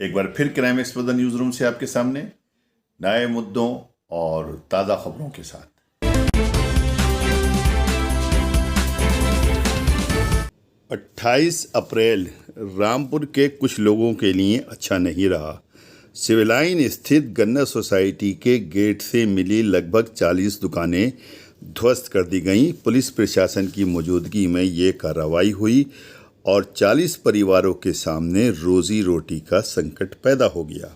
एक बार फिर crime express news room से आपके सामने नए मुद्दों और ताज़ा खबरों के साथ। 28 अप्रैल रामपुर के कुछ लोगों के लिए अच्छा नहीं रहा। सिविल लाइन स्थित गन्ना सोसाइटी के गेट से मिली लगभग 40 दुकानें ध्वस्त कर दी गईं। पुलिस प्रशासन की मौजूदगी में ये कार्रवाई हुई और 40 परिवारों के सामने रोजी रोटी का संकट पैदा हो गया।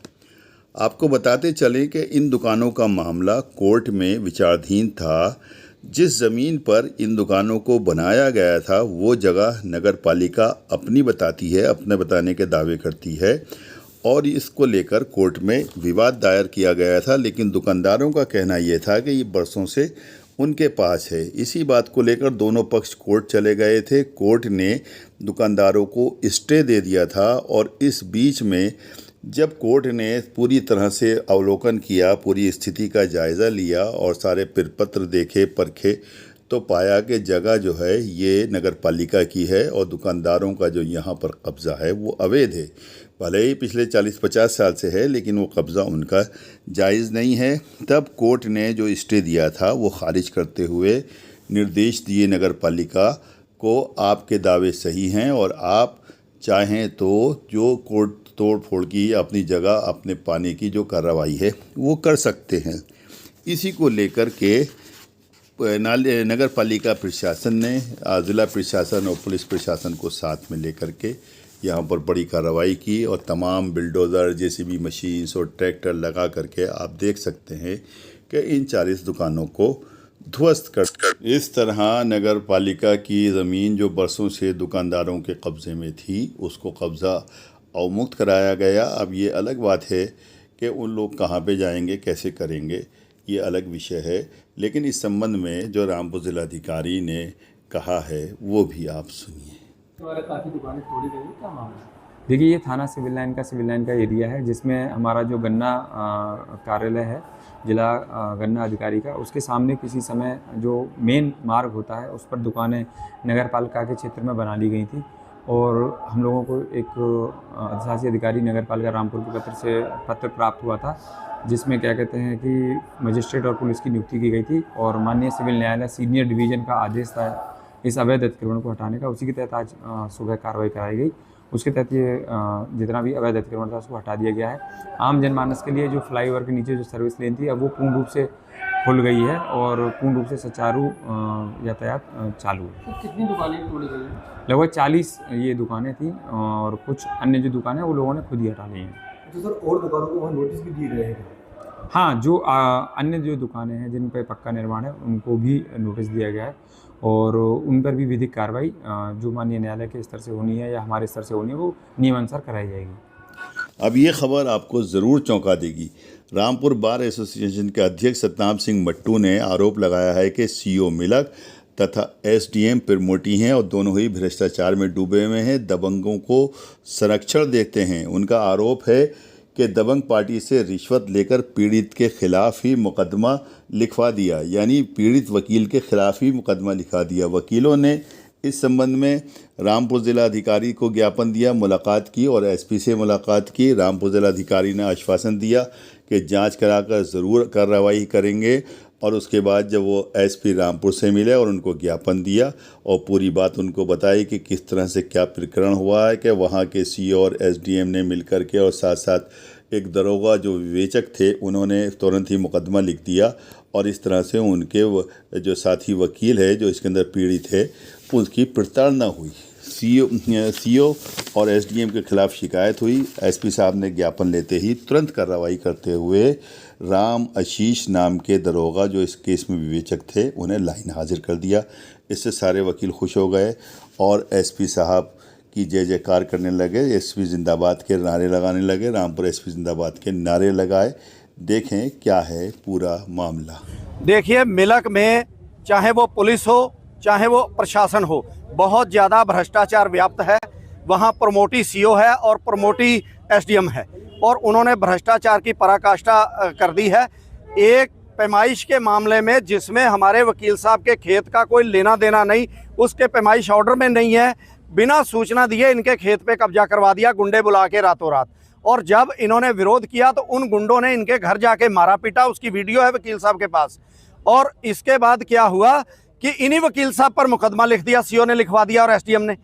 आपको बताते चलें कि इन दुकानों का मामला कोर्ट में विचाराधीन था। जिस ज़मीन पर इन दुकानों को बनाया गया था वो जगह नगर पालिका अपनी बताती है, अपने बताने के दावे करती है और इसको लेकर कोर्ट में विवाद दायर किया गया था। लेकिन दुकानदारों का कहना ये था कि ये बरसों से उनके पास है। इसी बात को लेकर दोनों पक्ष कोर्ट चले गए थे। कोर्ट ने दुकानदारों को स्टे दे दिया था और इस बीच में जब कोर्ट ने पूरी तरह से अवलोकन किया, पूरी स्थिति का जायज़ा लिया और सारे प्रपत्र देखे परखे, तो पाया कि जगह जो है ये नगर पालिका की है और दुकानदारों का जो यहाँ पर कब्ज़ा है वो अवैध है। भले ही पिछले 40-50 साल से है, लेकिन वो कब्ज़ा उनका जायज़ नहीं है। तब कोर्ट ने जो स्टे दिया था वो खारिज करते हुए निर्देश दिए नगर पालिका को, आपके दावे सही हैं और आप चाहें तो जो कोर्ट तोड़ फोड़ की अपनी जगह अपने पाने की जो कार्रवाई है वो कर सकते हैं। इसी को लेकर के नगर पालिका प्रशासन ने ज़िला प्रशासन और पुलिस प्रशासन को साथ में लेकर के यहाँ पर बड़ी कार्रवाई की और तमाम बिल्डोज़र, जेसीबी मशीन्स और ट्रैक्टर लगा करके आप देख सकते हैं कि इन 40 दुकानों को ध्वस्त कर इस तरह नगर पालिका की ज़मीन जो बरसों से दुकानदारों के कब्ज़े में थी उसको कब्ज़ा अवमुक्त कराया गया। अब ये अलग बात है कि उन लोग कहाँ पे जाएंगे, कैसे करेंगे, ये अलग विषय है। लेकिन इस संबंध में जो रामपुर जिलाधिकारी ने कहा है वो भी आप सुनिए। काफ़ी दुकानें तोड़ी गई, क्या मामला? देखिए, ये थाना सिविल लाइन का एरिया है जिसमें हमारा जो गन्ना कार्यालय है, जिला गन्ना अधिकारी का, उसके सामने किसी समय जो मेन मार्ग होता है उस पर दुकानें नगर पालिका के क्षेत्र में बना ली गई थी और हम लोगों को एक अधिशासी अधिकारी नगर पालिका रामपुर के पत्र प्राप्त हुआ था जिसमें क्या कहते हैं कि मजिस्ट्रेट और पुलिस की नियुक्ति की गई थी और माननीय सिविल न्यायालय सीनियर डिवीज़न का आदेश था इस अवैध अतिक्रमण को हटाने का। उसी के तहत आज सुबह कार्रवाई कराई गई। उसके तहत ये जितना भी अवैध अतिक्रमण था उसको हटा दिया गया है। आम जनमानस के लिए जो फ्लाईओवर के नीचे जो सर्विस लेन थी अब वो पूर्ण रूप से खुल गई है और पूर्ण रूप से सुचारू यातायात चालू है। तो कितनी दुकानें तोड़ी गई हैं? लगभग 40 ये दुकानें थीं और कुछ अन्य जो दुकानें वो लोगों ने खुद ही हटा ली हैं। तो सर और दुकानों को वहाँ नोटिस भी दिए गए हैं? हाँ, जो अन्य जो दुकानें हैं जिन पर पक्का निर्माण है उनको भी नोटिस दिया गया है और उन पर भी विधिक कार्रवाई जो माननीय न्यायालय के स्तर से होनी है या हमारे स्तर से होनी है वो नियमानुसार कराई जाएगी। अब ये खबर आपको ज़रूर चौंका देगी। रामपुर बार एसोसिएशन के अध्यक्ष सतनाम सिंह मट्टू ने आरोप लगाया है कि सीओ मिलक तथा एसडीएम पिरमोटी हैं और दोनों ही भ्रष्टाचार में डूबे हुए हैं, दबंगों को संरक्षण देते हैं। उनका आरोप है कि दबंग पार्टी से रिश्वत लेकर पीड़ित के खिलाफ ही मुकदमा लिखवा दिया, यानी पीड़ित वकील के खिलाफ ही मुकदमा लिखवा दिया। वकीलों ने इस संबंध में रामपुर जिलाधिकारी को ज्ञापन दिया, मुलाकात की और एसपी से मुलाकात की। रामपुर जिलाधिकारी ने आश्वासन दिया कि जांच कराकर ज़रूर कार्रवाई करेंगे और उसके बाद जब वो एसपी रामपुर से मिले और उनको ज्ञापन दिया और पूरी बात उनको बताई कि किस तरह से क्या प्रकरण हुआ है कि वहाँ के सीओ और एसडीएम ने मिलकर के और साथ साथ एक दरोगा जो विवेचक थे उन्होंने तुरंत ही मुकदमा लिख दिया और इस तरह से उनके जो साथी वकील है जो इसके अंदर पीड़ित है उसकी प्रताड़ना हुई। सीओ और एसडीएम के खिलाफ शिकायत हुई। एसपी साहब ने ज्ञापन लेते ही तुरंत कार्रवाई करते हुए राम आशीष नाम के दरोगा जो इस केस में विवेचक थे उन्हें लाइन हाजिर कर दिया। इससे सारे वकील खुश हो गए और एसपी साहब की जय जयकार करने लगे, एसपी जिंदाबाद के नारे लगाने लगे, रामपुर एसपी जिंदाबाद के नारे लगाए। देखें क्या है पूरा मामला। देखिए, मिलक में चाहे वो पुलिस हो चाहे वो प्रशासन हो, बहुत ज़्यादा भ्रष्टाचार व्याप्त है। वहाँ प्रमोटी सीओ है और प्रमोटी एसडीएम है और उन्होंने भ्रष्टाचार की पराकाष्ठा कर दी है। एक पैमाइश के मामले में जिसमें हमारे वकील साहब के खेत का कोई लेना देना नहीं, उसके पैमाइश ऑर्डर में नहीं है, बिना सूचना दिए इनके खेत पे कब्जा करवा दिया गुंडे बुला के रातों रात। और जब इन्होंने विरोध किया तो उन गुंडों ने इनके घर जाके मारा पीटा, उसकी वीडियो है वकील साहब के पास। और इसके बाद क्या हुआ कि इन्हीं वकील साहब पर मुकदमा लिख दिया, सीओ ने लिखवा दिया और एसडीएम ने।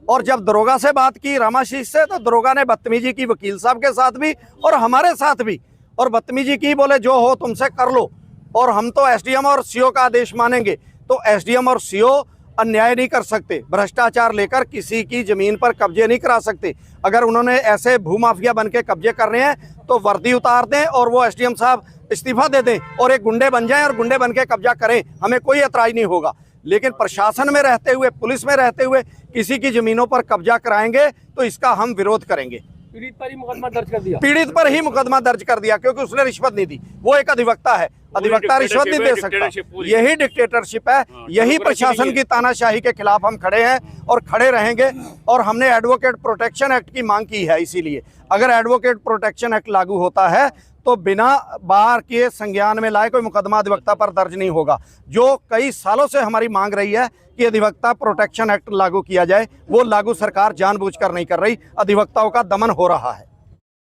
और जब दरोगा से बात की रामाशीष से, तो दरोगा ने बदतमीजी की वकील साहब के साथ भी और हमारे साथ भी, और बदतमीजी की, बोले जो हो तुमसे कर लो, और हम तो एसडीएम और सीओ का आदेश मानेंगे। तो एसडीएम और सीओ अन्याय नहीं कर सकते, भ्रष्टाचार लेकर किसी की जमीन पर कब्जे नहीं करा सकते। अगर उन्होंने ऐसे भूमाफिया बन के कब्जे कर रहे हैं तो वर्दी उतार दें और वो एसडीएम साहब इस्तीफा दे दें और एक गुंडे बन जाएं और गुंडे बन के कब्जा करें, हमें कोई एतराज नहीं होगा। लेकिन प्रशासन में रहते हुए, पुलिस में रहते हुए किसी की जमीनों पर कब्जा कराएंगे तो इसका हम विरोध करेंगे। पीड़ित पर ही मुकदमा दर्ज कर दिया। पीड़ित पर ही मुकदमा दर्ज कर दिया क्योंकि उसने रिश्वत नहीं दी। वो एक अधिवक्ता है, अधिवक्ता रिश्वत नहीं दे सकता। यही डिक्टेटरशिप है, यही प्रशासन की तानाशाही के खिलाफ हम खड़े हैं और खड़े रहेंगे। और हमने एडवोकेट प्रोटेक्शन एक्ट की मांग की है। इसीलिए अगर एडवोकेट प्रोटेक्शन एक्ट लागू होता है तो बिना बार के संज्ञान में लाए कोई मुकदमा अधिवक्ता पर दर्ज नहीं होगा। जो कई सालों से हमारी मांग रही है कि अधिवक्ता प्रोटेक्शन एक्ट लागू किया जाए, वो लागू सरकार जानबूझकर नहीं कर रही, अधिवक्ताओं का दमन हो रहा है।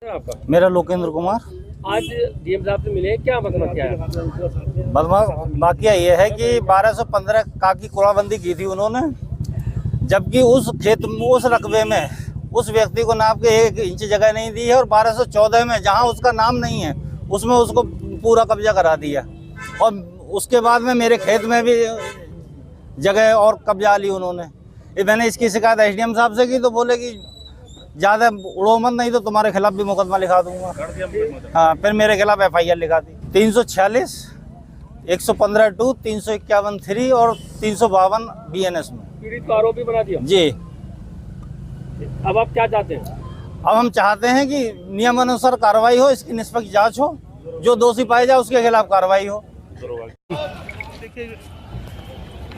आपका मेरा लोकेंद्र कुमार। आज डीएम साहब से मिले, क्या मसला क्या है? वाकया ये है कि 1215 का की कुड़ाबंदी की थी उन्होंने, जबकि उस खेत में, उस रकबे में उस व्यक्ति को नाप के 1 इंच जगह नहीं दी है, और 1214 में जहां उसका नाम नहीं है उसमें उसको पूरा कब्जा करा दिया। और उसके बाद में मेरे खेत में भी जगह और कब्जा ली उन्होंने। ये मैंने इसकी शिकायत एसडीएम साहब से की तो बोले कि ज़्यादा उड़ो मत, नहीं तो तुम्हारे खिलाफ भी मुकदमा लिखा दूंगा। हाँ, फिर मेरे खिलाफ एफआईआर लिखा दी। 346, 115(2), 351(3) और 352 बीएनएस में। पीड़ित को आरोपी बना दिया जी। अब आप क्या चाहते हैं? अब हम चाहते हैं कि नियमानुसार कार्रवाई हो, इसकी निष्पक्ष जांच हो, जो दोषी पाए जाए उसके खिलाफ कार्रवाई हो। देखिए,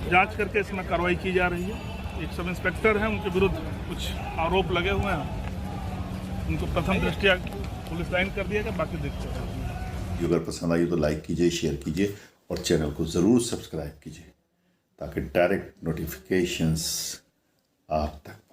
जांच करके इसमें कार्रवाई की जा रही है। एक सब इंस्पेक्टर हैं, उनके विरुद्ध कुछ आरोप लगे हुए हैं, उनको प्रथम दृष्टया पुलिस लाइन कर दिया गया, बाकी देखते हैं। अगर पसंद आई तो लाइक कीजिए, शेयर कीजिए और चैनल को ज़रूर सब्सक्राइब कीजिए ताकि डायरेक्ट नोटिफिकेशंस आप तक